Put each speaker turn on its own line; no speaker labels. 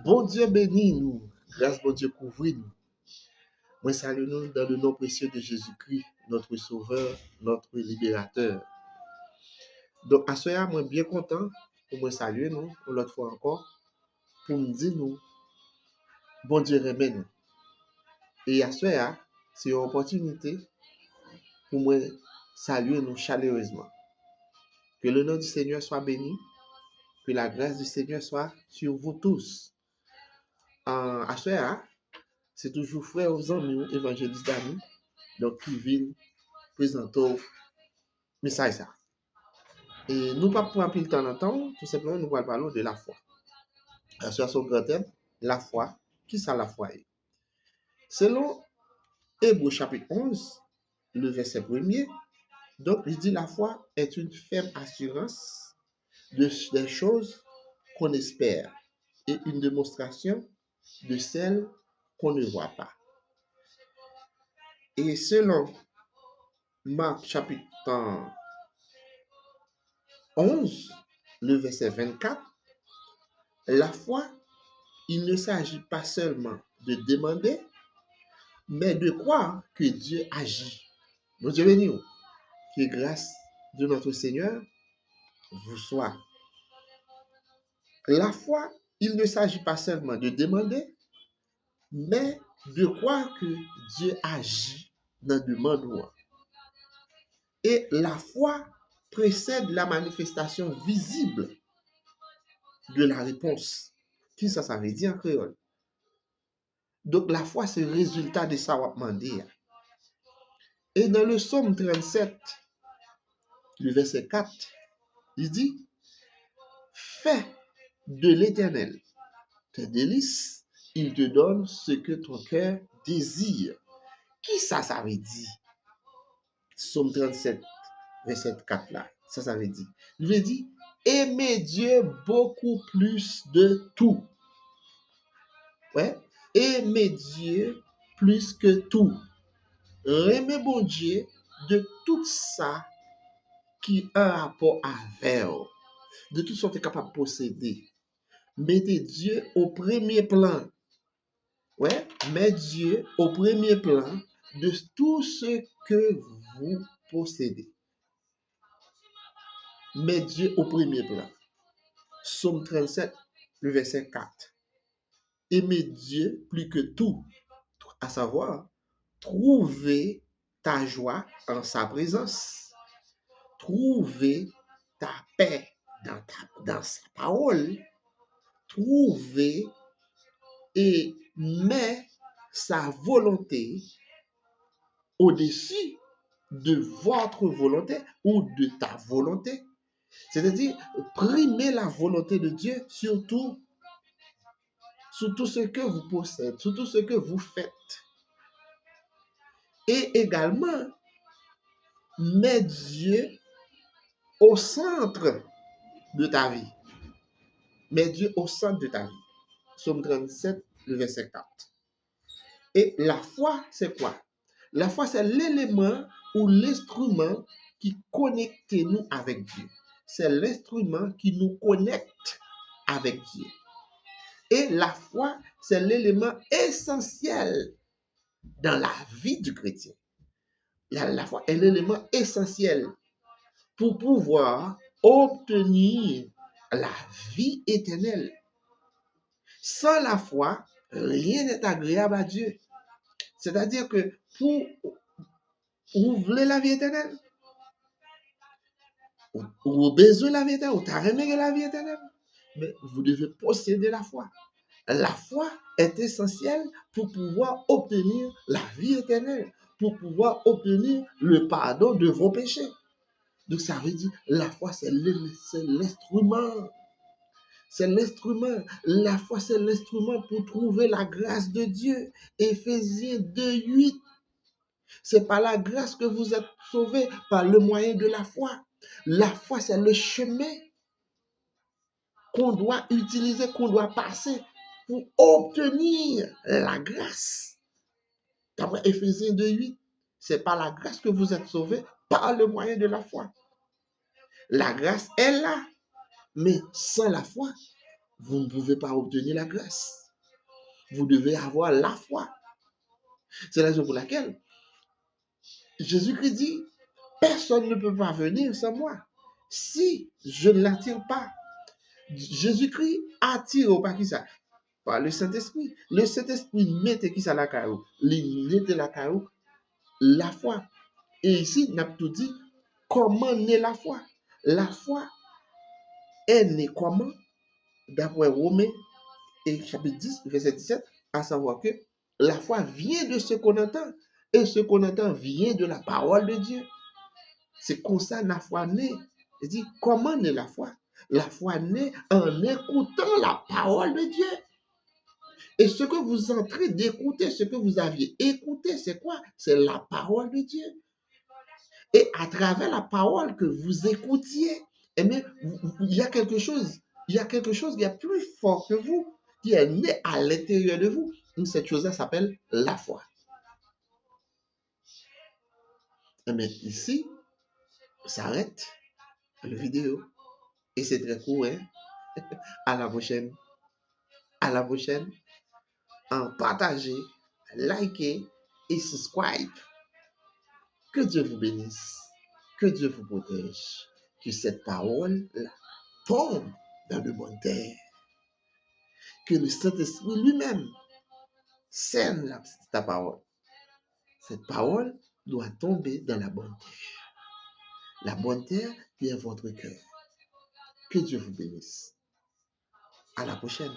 Bon Dieu bénit nous, grâce bon Dieu couvrit nous. Moi salue nous dans le nom précieux de Jésus-Christ, notre Sauveur, notre Libérateur. Donc à ce moment, moi bien content pour moi saluer nous, pour l'autre fois encore, pour me dire nous, bon Dieu remet nous. Et à ce moment, c'est une opportunité pour moi saluer nous chaleureusement. Que le nom du Seigneur soit béni, que la grâce du Seigneur soit sur vous tous. À ce moment, c'est toujours frère aux amis, évangéliste d'amis, donc qui viennent présenter le message ça. Et nous pas prendre plus de temps en temps, tout simplement nous allons parler de la foi. Sur son grand thème, la foi. Qui ça la foi est? Selon Hébreux chapitre 11, le verset 1er, donc il dit la foi est une ferme assurance des choses qu'on espère et une démonstration de celles qu'on ne voit pas. Et selon Marc chapitre 11, le verset 24, la foi, il ne s'agit pas seulement de demander, mais de croire que Dieu agit. Mon Dieu béni, que grâce de notre Seigneur vous soit. La foi, il ne s'agit pas seulement de demander, mais de croire que Dieu agit dans le demande. Et la foi précède la manifestation visible de la réponse. Qui ça veut dire en créole? Donc la foi, c'est le résultat de ça qu'on a demandé. Et dans le psaume 37, le verset 4, il dit, fais de l'Éternel tes délices, il te donne ce que ton cœur désire. Qui ça veut dire? Psaume 37, verset 4 là. Ça veut dire. Il veut dire, aimer Dieu beaucoup plus de tout. Ouais. Aimer Dieu plus que tout. Aimer bon Dieu de tout ça qui a un rapport avec, de tout ce que tu es capable de posséder. Mettez Dieu au premier plan. Ouais, mettez Dieu au premier plan de tout ce que vous possédez. Mettez Dieu au premier plan. Psaume 37, le verset 4. Aimez Dieu plus que tout, à savoir, trouver ta joie en sa présence. Trouver ta paix dans sa parole. Trouver et met sa volonté au-dessus de votre volonté ou de ta volonté. C'est-à-dire, primer la volonté de Dieu sur tout ce que vous possédez, sur tout ce que vous faites. Et également, mettre Dieu au centre de ta vie. Mettre Dieu au centre de ta vie. Psaume 37, le verset 4. Et la foi, c'est quoi? La foi, c'est l'élément ou l'instrument qui connecte nous avec Dieu. C'est l'instrument qui nous connecte avec Dieu. Et la foi, c'est l'élément essentiel dans la vie du chrétien. La foi est l'élément essentiel pour pouvoir obtenir la vie éternelle. Sans la foi, rien n'est agréable à Dieu. C'est-à-dire que pour vous voulez la vie éternelle, vous besoin de la vie éternelle, vous avez la vie éternelle, mais vous devez posséder la foi. La foi est essentielle pour pouvoir obtenir la vie éternelle, pour pouvoir obtenir le pardon de vos péchés. Donc ça veut dire, la foi c'est l'instrument. C'est l'instrument. La foi c'est l'instrument pour trouver la grâce de Dieu. Éphésiens 2:8. C'est par la grâce que vous êtes sauvés par le moyen de la foi. La foi, c'est le chemin qu'on doit utiliser, qu'on doit passer pour obtenir la grâce. D'après Éphésiens 2:8, c'est par la grâce que vous êtes sauvés par le moyen de la foi. La grâce est là, mais sans la foi, vous ne pouvez pas obtenir la grâce. Vous devez avoir la foi. C'est la raison pour laquelle Jésus-Christ dit, personne ne peut pas venir sans moi si je ne l'attire pas. Jésus-Christ attire au pas qui ça? Par le Saint-Esprit. Le Saint-Esprit mette qui ça la caillou? Il mette la caillou la foi. Et ici, n'a tout dit, comment naît la foi? La foi est née comment? D'après Romains et chapitre 10, verset 17, à savoir que la foi vient de ce qu'on entend. Et ce qu'on entend vient de la parole de Dieu. C'est comme ça la foi naît. Il dit, comment naît la foi? La foi naît en écoutant la parole de Dieu. Et ce que vous entrez d'écouter, ce que vous aviez écouté, c'est quoi? C'est la parole de Dieu. Et à travers la parole que vous écoutiez, eh bien, il y a quelque chose, qui est plus fort que vous, qui est né à l'intérieur de vous. Donc, cette chose-là s'appelle la foi. Eh bien, ici, on s'arrête la vidéo. Et c'est très court, hein? À la prochaine. À la prochaine. Partagez, likez et subscribe. Que Dieu vous bénisse. Que Dieu vous protège. Que cette parole-là tombe dans de bonnes terres. Que le Saint-Esprit lui-même sème ta parole. Cette parole doit tomber dans la bonne terre. La bonne terre qui est votre cœur. Que Dieu vous bénisse. À la prochaine.